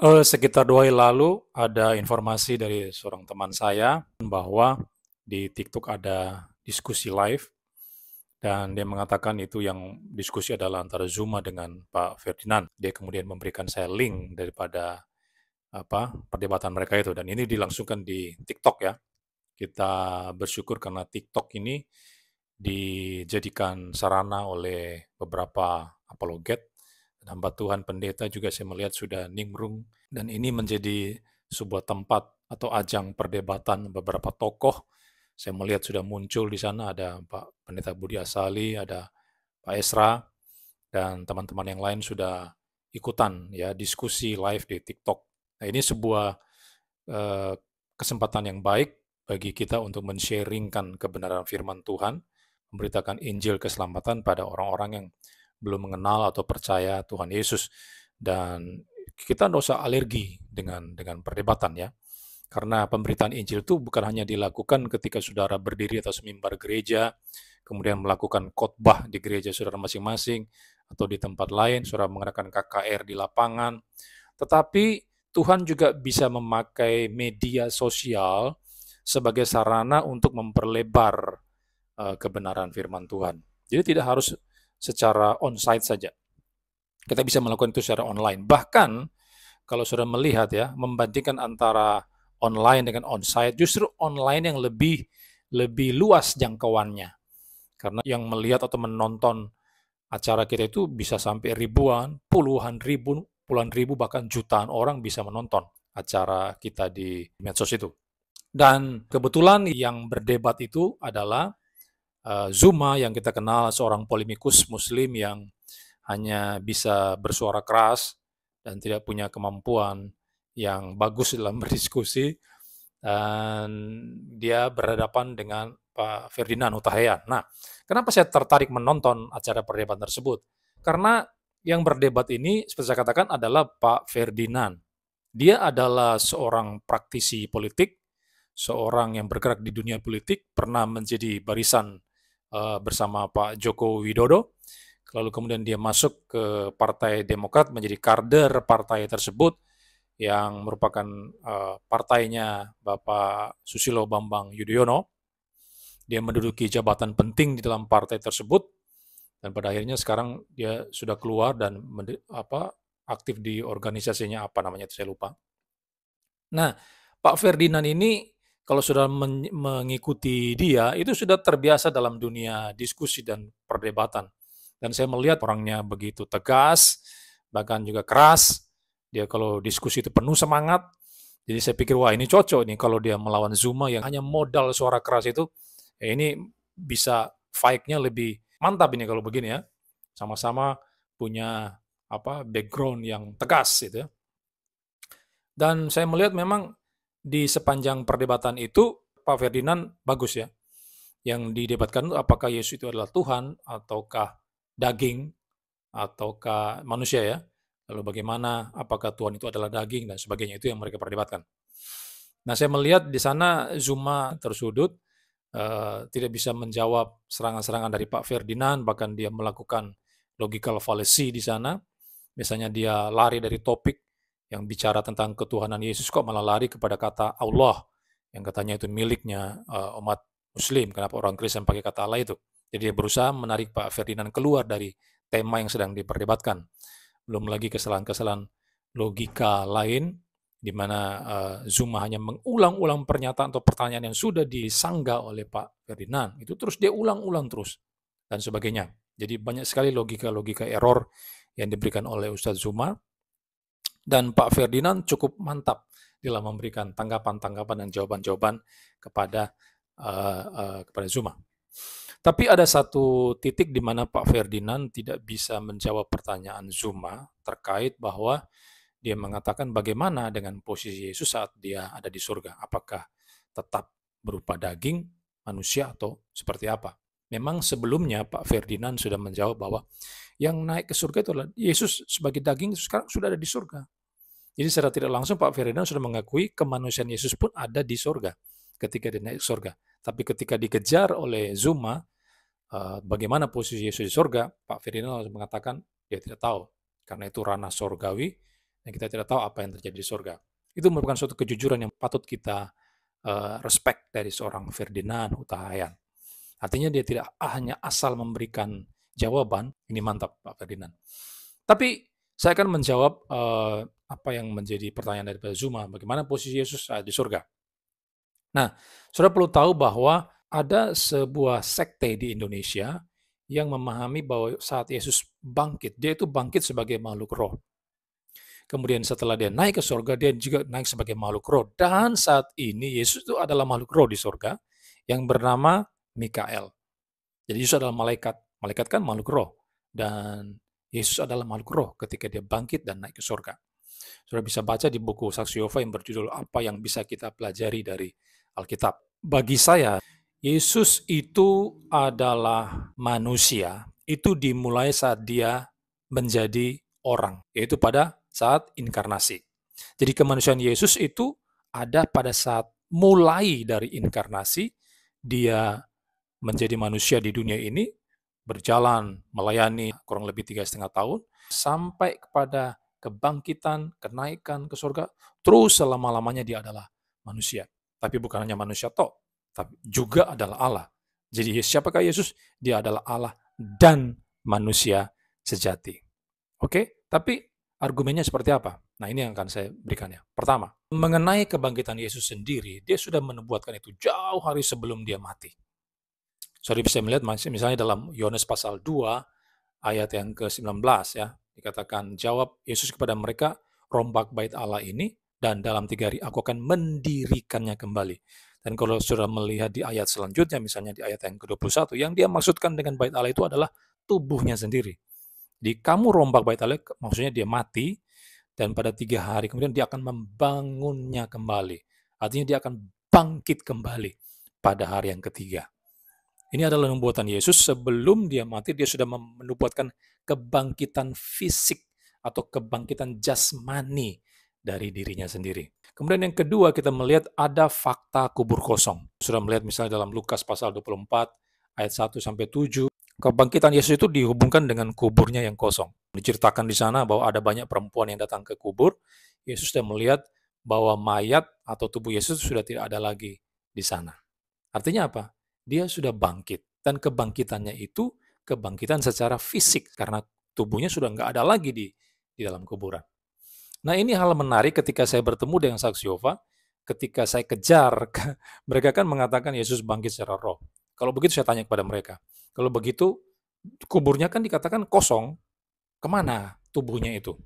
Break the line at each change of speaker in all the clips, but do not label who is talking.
Sekitar 2 hari lalu ada informasi dari seorang teman saya bahwa di TikTok ada diskusi live dan dia mengatakan itu yang diskusi adalah antara Zuma dengan Pak Ferdinand. Dia kemudian memberikan saya link daripada perdebatan mereka itu dan ini dilangsungkan di TikTok ya. Kita bersyukur karena TikTok ini dijadikan sarana oleh beberapa apologet dan hamba Tuhan pendeta juga saya melihat sudah nimbrung dan ini menjadi sebuah tempat atau ajang perdebatan beberapa tokoh. Saya melihat sudah muncul di sana ada Pak Pendeta Budi Asali, ada Pak Esra dan teman-teman yang lain sudah ikutan ya diskusi live di TikTok. Nah, ini sebuah eh, kesempatan yang baik bagi kita untuk men-sharingkan kebenaran firman Tuhan, memberitakan Injil keselamatan pada orang-orang yang belum mengenal atau percaya Tuhan Yesus. Dan kita tidak usah alergi dengan perdebatan ya. Karena pemberitaan Injil itu bukan hanya dilakukan ketika saudara berdiri atas mimbar gereja, kemudian melakukan khotbah di gereja saudara masing-masing, atau di tempat lain, saudara mengadakan KKR di lapangan. Tetapi Tuhan juga bisa memakai media sosial sebagai sarana untuk memperlebar kebenaran firman Tuhan. Jadi tidak harus secara on-site saja. Kita bisa melakukan itu secara online. Bahkan kalau sudah melihat ya, membandingkan antara online dengan on-site, justru online yang lebih luas jangkauannya. Karena yang melihat atau menonton acara kita itu bisa sampai ribuan, puluhan ribu, bahkan jutaan orang bisa menonton acara kita di medsos itu. Dan kebetulan yang berdebat itu adalah Zuma yang kita kenal seorang polemikus muslim yang hanya bisa bersuara keras dan tidak punya kemampuan yang bagus dalam berdiskusi, dan dia berhadapan dengan Pak Ferdinand Hutahian. Nah, kenapa saya tertarik menonton acara perdebatan tersebut? Karena yang berdebat ini, seperti saya katakan, adalah Pak Ferdinand. Dia adalah seorang praktisi politik, seorang yang bergerak di dunia politik, pernah menjadi barisan bersama Pak Joko Widodo, lalu kemudian dia masuk ke Partai Demokrat, menjadi kader partai tersebut, yang merupakan partainya Bapak Susilo Bambang Yudhoyono. Dia menduduki jabatan penting di dalam partai tersebut, dan pada akhirnya sekarang dia sudah keluar dan aktif di organisasinya apa namanya itu saya lupa. Nah, Pak Ferdinand ini kalau sudah mengikuti dia itu sudah terbiasa dalam dunia diskusi dan perdebatan. Dan saya melihat orangnya begitu tegas, bahkan juga keras. Dia kalau diskusi itu penuh semangat. Jadi saya pikir wah ini cocok nih kalau dia melawan Zuma yang hanya modal suara keras itu. Ya ini bisa fight-nya lebih mantap ini kalau begini ya. Sama-sama punya background yang tegas gitu ya. Dan saya melihat memang di sepanjang perdebatan itu Pak Ferdinand bagus ya. Yang didebatkan itu apakah Yesus itu adalah Tuhan ataukah daging ataukah manusia ya. Lalu bagaimana apakah Tuhan itu adalah daging dan sebagainya, itu yang mereka perdebatkan. Nah, saya melihat di sana Zuma tersudut, tidak bisa menjawab serangan-serangan dari Pak Ferdinand, bahkan dia melakukan logical fallacy di sana. Misalnya dia lari dari topik yang bicara tentang ketuhanan Yesus, kok malah lari kepada kata Allah, yang katanya itu miliknya umat Muslim. Kenapa orang Kristen pakai kata Allah itu? Jadi dia berusaha menarik Pak Ferdinand keluar dari tema yang sedang diperdebatkan. Belum lagi kesalahan-kesalahan logika lain, di mana Zuma hanya mengulang-ulang pernyataan atau pertanyaan yang sudah disanggah oleh Pak Ferdinand. Itu terus dia ulang-ulang terus, dan sebagainya. Jadi banyak sekali logika-logika error yang diberikan oleh Ustadz Zuma, dan Pak Ferdinand cukup mantap dalam memberikan tanggapan-tanggapan dan jawaban-jawaban kepada Zuma. Tapi ada satu titik di mana Pak Ferdinand tidak bisa menjawab pertanyaan Zuma terkait bahwa dia mengatakan bagaimana dengan posisi Yesus saat dia ada di surga. Apakah tetap berupa daging, manusia, atau seperti apa? Memang sebelumnya Pak Ferdinand sudah menjawab bahwa yang naik ke surga itu adalah Yesus sebagai daging sekarang sudah ada di surga. Jadi secara tidak langsung Pak Ferdinand sudah mengakui kemanusiaan Yesus pun ada di surga ketika dia naik ke surga. Tapi ketika dikejar oleh Zuma, bagaimana posisi Yesus di surga, Pak Ferdinand harus mengatakan dia tidak tahu, karena itu ranah surgawi dan kita tidak tahu apa yang terjadi di surga. Itu merupakan suatu kejujuran yang patut kita respect dari seorang Ferdinand Huta Hayan. Artinya dia tidak hanya asal memberikan jawaban, ini mantap Pak Ferdinand. Tapi saya akan menjawab apa yang menjadi pertanyaan dari Pak Zuma, bagaimana posisi Yesus saat di surga. Nah, saudara perlu tahu bahwa ada sebuah sekte di Indonesia yang memahami bahwa saat Yesus bangkit, dia itu bangkit sebagai makhluk roh. Kemudian setelah dia naik ke surga, dia juga naik sebagai makhluk roh. Dan saat ini Yesus itu adalah makhluk roh di surga yang bernama Mikael. Jadi Yesus adalah malaikat. Malaikat kan makhluk roh. Dan Yesus adalah makhluk roh ketika dia bangkit dan naik ke surga. Saudara bisa baca di buku Saksi Yehova yang berjudul Apa yang bisa kita pelajari dari Alkitab. Bagi saya, Yesus itu adalah manusia. Itu dimulai saat dia menjadi orang, yaitu pada saat inkarnasi. Jadi kemanusiaan Yesus itu ada pada saat mulai dari inkarnasi, dia menjadi manusia di dunia ini, berjalan, melayani kurang lebih 3,5 tahun, sampai kepada kebangkitan, kenaikan ke surga, terus selama-lamanya dia adalah manusia. Tapi bukan hanya manusia toh, tapi juga adalah Allah. Jadi siapakah Yesus? Dia adalah Allah dan manusia sejati. Oke, tapi argumennya seperti apa? Nah, ini yang akan saya berikan ya. Pertama, mengenai kebangkitan Yesus sendiri, dia sudah menubuatkan itu jauh hari sebelum dia mati. Saudara bisa melihat misalnya dalam Yohanes pasal 2 ayat yang ke-19 ya, dikatakan jawab Yesus kepada mereka, rombak bait Allah ini dan dalam 3 hari aku akan mendirikannya kembali. Dan kalau sudah melihat di ayat selanjutnya, misalnya di ayat yang ke-21, yang dia maksudkan dengan bait Allah itu adalah tubuhnya sendiri. Jadi kamu rombak bait Allah, maksudnya dia mati, dan pada 3 hari kemudian dia akan membangunnya kembali. Artinya dia akan bangkit kembali pada hari yang ketiga. Ini adalah nubuatan Yesus sebelum dia mati, dia sudah menubuatkan kebangkitan fisik atau kebangkitan jasmani dari dirinya sendiri. Kemudian yang kedua kita melihat ada fakta kubur kosong. Sudah melihat misalnya dalam Lukas pasal 24 ayat 1 sampai 7, kebangkitan Yesus itu dihubungkan dengan kuburnya yang kosong. Diceritakan di sana bahwa ada banyak perempuan yang datang ke kubur. Yesus sudah melihat bahwa mayat atau tubuh Yesus sudah tidak ada lagi di sana. Artinya apa? Dia sudah bangkit. Dan kebangkitannya itu kebangkitan secara fisik. Karena tubuhnya sudah nggak ada lagi di dalam kuburan. Nah ini hal menarik ketika saya bertemu dengan saksi Yehova. Ketika saya kejar, mereka kan mengatakan Yesus bangkit secara roh. Kalau begitu saya tanya kepada mereka. Kalau begitu, kuburnya kan dikatakan kosong. Kemana tubuhnya itu?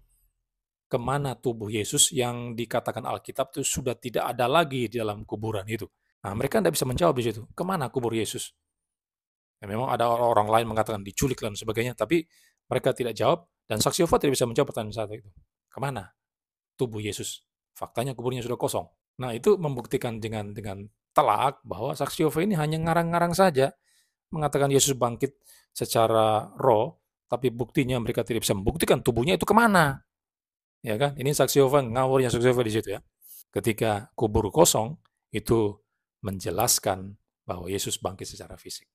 Kemana tubuh Yesus yang dikatakan Alkitab itu sudah tidak ada lagi di dalam kuburan itu? Nah, mereka tidak bisa menjawab di situ. Kemana kubur Yesus? Ya, memang ada orang lain mengatakan diculik dan sebagainya, tapi mereka tidak jawab, dan saksi Yehova tidak bisa menjawab pertanyaan saat itu. Kemana tubuh Yesus? Faktanya kuburnya sudah kosong. Nah, itu membuktikan dengan telak bahwa saksi Yehova ini hanya ngarang-ngarang saja, mengatakan Yesus bangkit secara roh, tapi buktinya mereka tidak bisa membuktikan tubuhnya itu kemana. Ya kan? Ini saksi Yehova, ngawurnya saksi Yehova di situ ya. Ketika kubur kosong, itu menjelaskan bahwa Yesus bangkit secara fisik.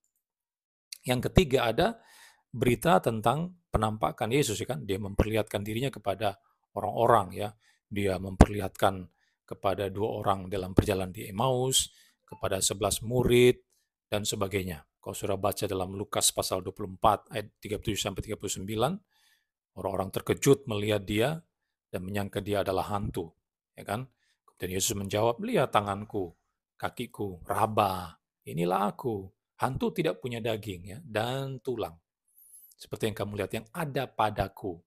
Yang ketiga ada berita tentang penampakan Yesus, ya kan? Dia memperlihatkan dirinya kepada orang-orang ya. Dia memperlihatkan kepada 2 orang dalam perjalanan di Emmaus, kepada 11 murid dan sebagainya. Kalau sudah baca dalam Lukas pasal 24 ayat 37 sampai 39, orang-orang terkejut melihat dia dan menyangka dia adalah hantu, ya kan? Dan Yesus menjawab, "Lihat tanganku, kakiku, raba, inilah aku. Hantu tidak punya daging ya dan tulang. Seperti yang kamu lihat yang ada padaku."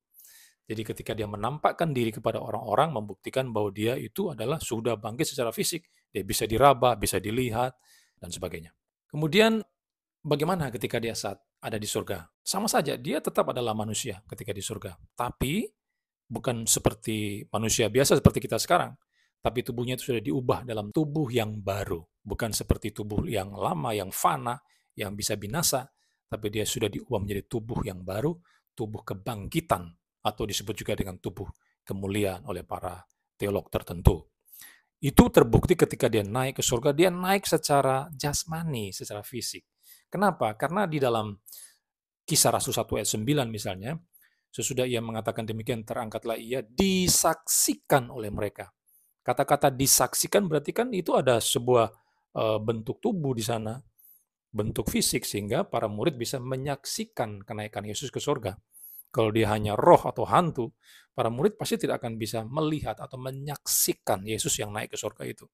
Jadi ketika dia menampakkan diri kepada orang-orang, membuktikan bahwa dia itu adalah sudah bangkit secara fisik. Dia bisa diraba, bisa dilihat, dan sebagainya. Kemudian bagaimana ketika dia saat ada di surga? Sama saja, dia tetap adalah manusia ketika di surga. Tapi bukan seperti manusia biasa seperti kita sekarang. Tapi tubuhnya itu sudah diubah dalam tubuh yang baru. Bukan seperti tubuh yang lama, yang fana, yang bisa binasa. Tapi dia sudah diubah menjadi tubuh yang baru, tubuh kebangkitan. Atau disebut juga dengan tubuh kemuliaan oleh para teolog tertentu. Itu terbukti ketika dia naik ke surga, dia naik secara jasmani, secara fisik. Kenapa? Karena di dalam Kisah Rasul 1 ayat 9 misalnya, Sesudah ia mengatakan demikian, terangkatlah ia disaksikan oleh mereka. Kata-kata disaksikan berarti kan itu ada sebuah bentuk tubuh di sana, bentuk fisik, sehingga para murid bisa menyaksikan kenaikan Yesus ke surga. Kalau dia hanya roh atau hantu, para murid pasti tidak akan bisa melihat atau menyaksikan Yesus yang naik ke surga itu.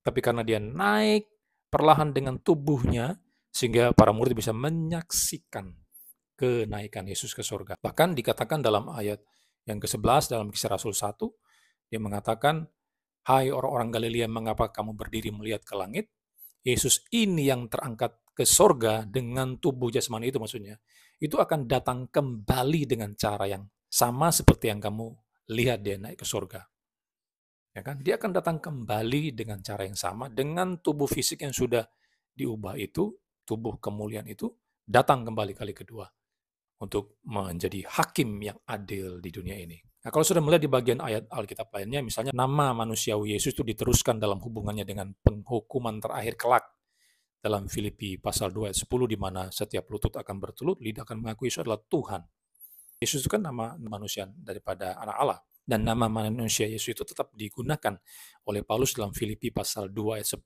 Tapi karena dia naik perlahan dengan tubuhnya, sehingga para murid bisa menyaksikan kenaikan Yesus ke surga. Bahkan dikatakan dalam ayat yang ke-11 dalam Kisah Rasul 1, dia mengatakan, "Hai orang-orang Galilea, mengapa kamu berdiri melihat ke langit? Yesus ini yang terangkat ke surga dengan tubuh jasmani itu," maksudnya, itu akan datang kembali dengan cara yang sama seperti yang kamu lihat dia naik ke surga. Ya kan? Dia akan datang kembali dengan cara yang sama, dengan tubuh fisik yang sudah diubah itu, tubuh kemuliaan itu, datang kembali kali kedua untuk menjadi hakim yang adil di dunia ini. Nah, kalau sudah melihat di bagian ayat Alkitab lainnya, misalnya nama manusiawi Yesus itu diteruskan dalam hubungannya dengan penghukuman terakhir kelak dalam Filipi pasal 2 ayat 10, di mana setiap lutut akan bertelut, lidah akan mengakui Yesus adalah Tuhan. Yesus itu kan nama manusia daripada anak Allah. Dan nama manusia Yesus itu tetap digunakan oleh Paulus dalam Filipi pasal 2 ayat 10,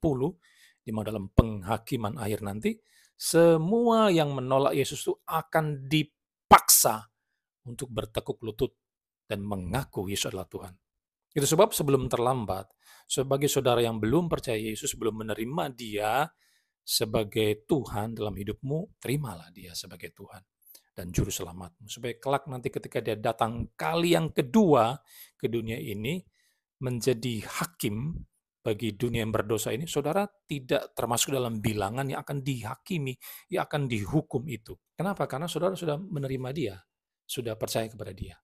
di mana dalam penghakiman akhir nanti, semua yang menolak Yesus itu akan dipaksa untuk bertekuk lutut dan mengaku Yesus adalah Tuhan. Itu sebab sebelum terlambat, sebagai saudara yang belum percaya Yesus, belum menerima dia sebagai Tuhan dalam hidupmu, terimalah dia sebagai Tuhan dan juru selamatmu. Supaya kelak nanti ketika dia datang kali yang kedua ke dunia ini, menjadi hakim bagi dunia yang berdosa ini, saudara tidak termasuk dalam bilangan yang akan dihakimi, yang akan dihukum itu. Kenapa? Karena saudara sudah menerima dia, sudah percaya kepada dia.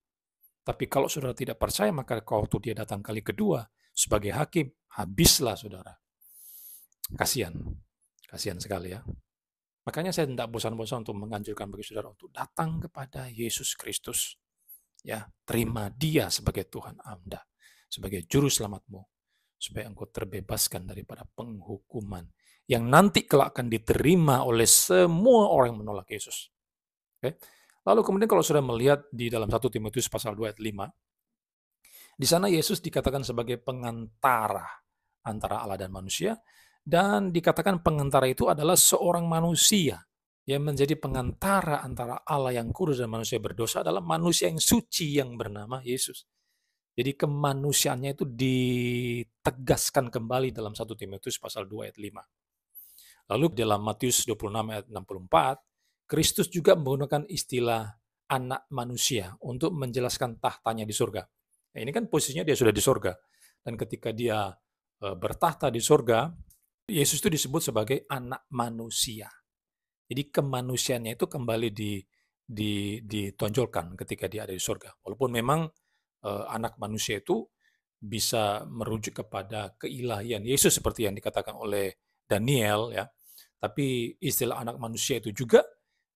Tapi kalau saudara tidak percaya, maka waktu dia datang kali kedua sebagai hakim, habislah saudara. Kasihan sekali ya. Makanya saya tidak bosan-bosan untuk menganjurkan bagi saudara untuk datang kepada Yesus Kristus. Ya, terima dia sebagai Tuhan Anda, sebagai juru selamatmu, supaya engkau terbebaskan daripada penghukuman yang nanti kelak akan diterima oleh semua orang yang menolak Yesus. Oke? Lalu kemudian kalau sudah melihat di dalam 1 Timotius pasal 2 ayat 5, di sana Yesus dikatakan sebagai pengantara antara Allah dan manusia, dan dikatakan pengantara itu adalah seorang manusia yang menjadi pengantara antara Allah yang kudus dan manusia berdosa adalah manusia yang suci yang bernama Yesus. Jadi kemanusiaannya itu ditegaskan kembali dalam 1 Timotius pasal 2 ayat 5. Lalu dalam Matius 26 ayat 64, Kristus juga menggunakan istilah anak manusia untuk menjelaskan tahtanya di surga. Nah, ini kan posisinya dia sudah di surga. Dan ketika dia bertahta di surga, Yesus itu disebut sebagai anak manusia. Jadi kemanusiaannya itu kembali ditonjolkan ketika dia ada di surga. Walaupun memang anak manusia itu bisa merujuk kepada keilahian Yesus seperti yang dikatakan oleh Daniel ya. Tapi istilah anak manusia itu juga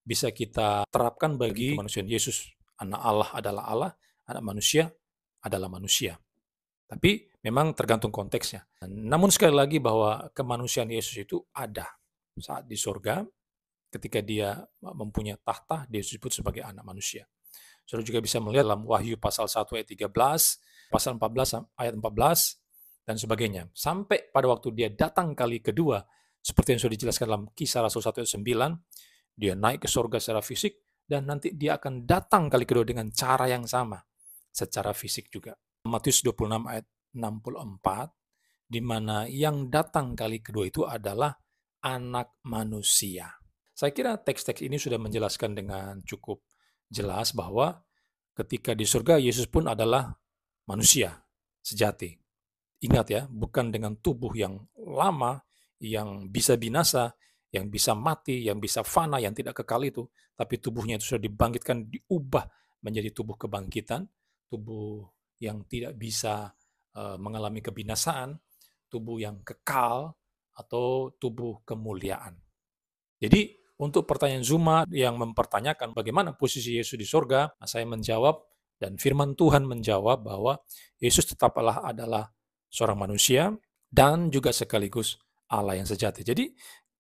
bisa kita terapkan bagi kemanusiaan Yesus. Anak Allah adalah Allah, anak manusia adalah manusia. Tapi memang tergantung konteksnya. Namun sekali lagi bahwa kemanusiaan Yesus itu ada saat di surga, ketika dia mempunyai tahta, dia disebut sebagai anak manusia. Saudara juga bisa melihat dalam Wahyu pasal 1 ayat 13, pasal 14 ayat 14, dan sebagainya. Sampai pada waktu dia datang kali kedua, seperti yang sudah dijelaskan dalam Kisah Rasul 1 ayat 9, dia naik ke surga secara fisik, dan nanti dia akan datang kali kedua dengan cara yang sama, secara fisik juga. Matius 26 ayat 64, di mana yang datang kali kedua itu adalah anak manusia. Saya kira teks-teks ini sudah menjelaskan dengan cukup jelas bahwa ketika di surga, Yesus pun adalah manusia sejati. Ingat ya, bukan dengan tubuh yang lama, yang bisa binasa, yang bisa mati, yang bisa fana, yang tidak kekal itu, tapi tubuhnya itu sudah dibangkitkan, diubah menjadi tubuh kebangkitan, tubuh yang tidak bisa mengalami kebinasaan, tubuh yang kekal, atau tubuh kemuliaan. Jadi, untuk pertanyaan Zuma yang mempertanyakan bagaimana posisi Yesus di surga, saya menjawab, dan firman Tuhan menjawab bahwa Yesus tetaplah adalah seorang manusia, dan juga sekaligus Allah yang sejati. Jadi,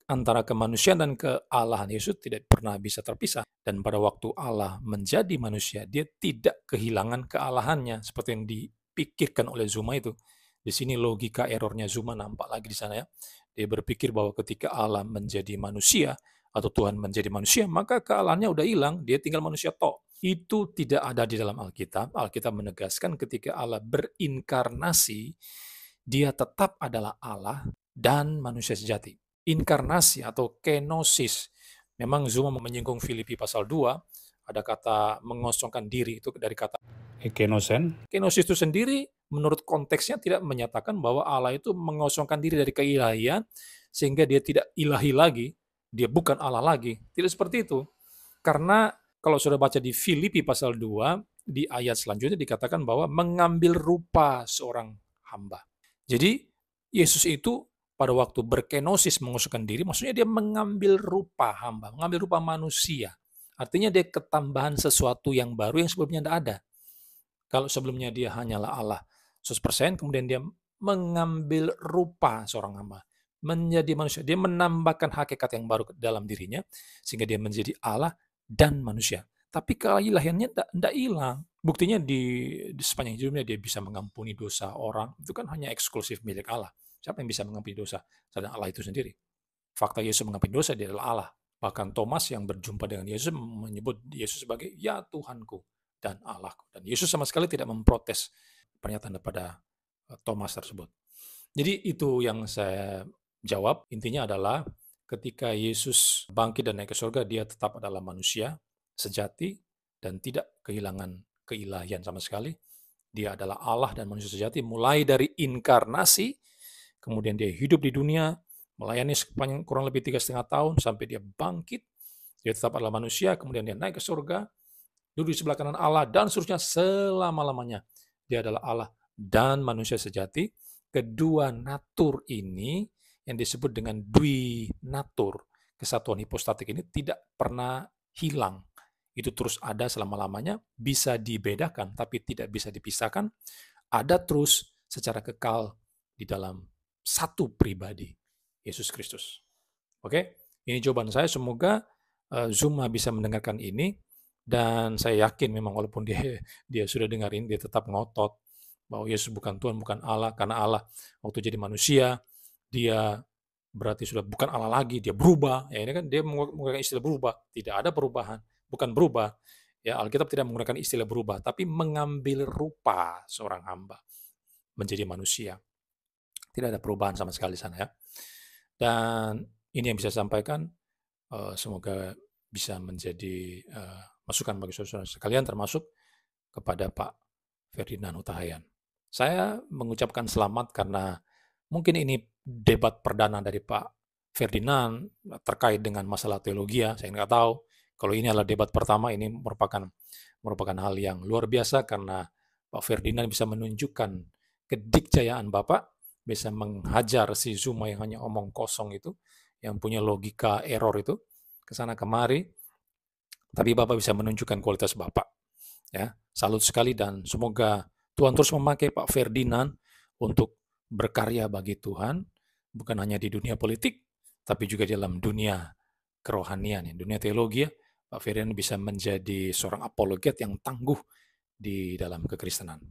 antara kemanusiaan dan kealahan Yesus tidak pernah bisa terpisah. Dan pada waktu Allah menjadi manusia, dia tidak kehilangan kealahannya seperti yang dipikirkan oleh Zuma itu. Di sini logika errornya Zuma nampak lagi di sana ya. Dia berpikir bahwa ketika Allah menjadi manusia atau Tuhan menjadi manusia, maka kealahannya udah hilang, dia tinggal manusia tok. Itu tidak ada di dalam Alkitab. Alkitab menegaskan ketika Allah berinkarnasi, dia tetap adalah Allah dan manusia sejati. Inkarnasi atau kenosis. Memang Zuma menyinggung Filipi pasal 2, ada kata mengosongkan diri, itu dari kata
Ekenosen.
kenosis itu sendiri menurut konteksnya tidak menyatakan bahwa Allah itu mengosongkan diri dari keilahian sehingga dia tidak ilahi lagi, dia bukan Allah lagi. Tidak seperti itu. Karena kalau sudah baca di Filipi pasal 2, di ayat selanjutnya dikatakan bahwa mengambil rupa seorang hamba. Jadi Yesus itu pada waktu berkenosis mengosongkan diri, maksudnya dia mengambil rupa hamba, mengambil rupa manusia. Artinya dia ketambahan sesuatu yang baru yang sebelumnya tidak ada. Kalau sebelumnya dia hanyalah Allah 100%, kemudian dia mengambil rupa seorang hamba, menjadi manusia. Dia menambahkan hakikat yang baru dalam dirinya, sehingga dia menjadi Allah dan manusia. Tapi keilahiannya tidak hilang. Buktinya di sepanjang hidupnya dia bisa mengampuni dosa orang. Itu kan hanya eksklusif milik Allah. Siapa yang bisa mengampuni dosa? Selain Allah itu sendiri. Fakta Yesus mengampuni dosa, dia adalah Allah. Bahkan Thomas yang berjumpa dengan Yesus menyebut Yesus sebagai ya Tuhanku dan Allahku. Dan Yesus sama sekali tidak memprotes pernyataan daripada Thomas tersebut. Jadi itu yang saya jawab. Intinya adalah ketika Yesus bangkit dan naik ke surga, dia tetap adalah manusia sejati dan tidak kehilangan keilahian sama sekali. Dia adalah Allah dan manusia sejati mulai dari inkarnasi, kemudian dia hidup di dunia, melayani sepanjang kurang lebih 3,5 tahun sampai dia bangkit. Dia tetap adalah manusia, kemudian dia naik ke surga, duduk di sebelah kanan Allah, dan seterusnya selama-lamanya. Dia adalah Allah dan manusia sejati. Kedua natur ini yang disebut dengan dwi natur, kesatuan hipostatik ini tidak pernah hilang. Itu terus ada selama-lamanya, bisa dibedakan tapi tidak bisa dipisahkan, ada terus secara kekal di dalam satu pribadi, Yesus Kristus. Oke, ini jawaban saya. Semoga Zuma bisa mendengarkan ini, dan saya yakin memang walaupun dia sudah dengarin, dia tetap ngotot bahwa Yesus bukan Tuhan, bukan Allah, karena Allah waktu jadi manusia, dia berarti sudah bukan Allah lagi, dia berubah. Ya ini kan dia menggunakan istilah berubah, tidak ada perubahan, bukan berubah. Ya Alkitab tidak menggunakan istilah berubah, tapi mengambil rupa seorang hamba menjadi manusia. Tidak ada perubahan sama sekali di sana ya. Dan ini yang bisa saya sampaikan. Semoga bisa menjadi masukan bagi saudara sekalian, termasuk kepada Pak Ferdinand Huta Hayan. Saya mengucapkan selamat karena mungkin ini debat perdana dari Pak Ferdinand terkait dengan masalah teologi ya. Saya nggak tahu. Kalau ini adalah debat pertama, ini merupakan hal yang luar biasa karena Pak Ferdinand bisa menunjukkan kedikjayaan Bapak, bisa menghajar si Zuma yang hanya omong kosong itu, yang punya logika error itu, kesana kemari, tapi Bapak bisa menunjukkan kualitas Bapak. Ya, salut sekali dan semoga Tuhan terus memakai Pak Ferdinand untuk berkarya bagi Tuhan, bukan hanya di dunia politik, tapi juga dalam dunia kerohanian, dunia teologi. Pak Ferdinand bisa menjadi seorang apologet yang tangguh di dalam kekristenan.